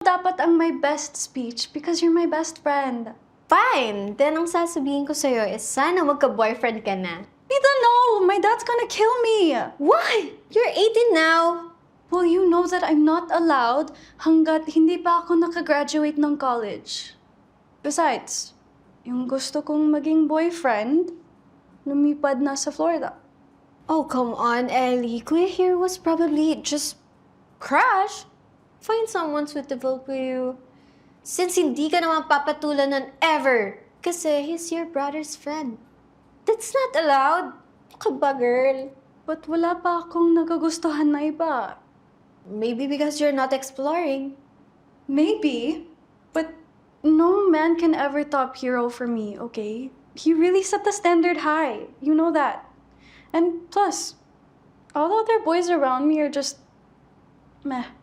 Dapat ang my best speech because you're my best friend. Fine! Then ang sasabihin ko sa'yo is sana magka-boyfriend ka na. Tita, no! My dad's gonna kill me! Why? You're 18 now! Well, you know that I'm not allowed hanggat hindi pa ako nakagraduate ng college. Besides, yung gusto kong maging boyfriend, lumipad na sa Florida. Oh, come on, Ellie. Kuya here was probably just crush. Find someone suitable for you. Since hindi ka naman papatulan nun ever. Kasi he's your brother's friend. That's not allowed. Ka ba, girl? But wala pa akong nagagustuhan na iba. Maybe because you're not exploring. Maybe, but no man can ever top hero for me, okay? He really set the standard high. You know that. And plus, all other boys around me are just meh.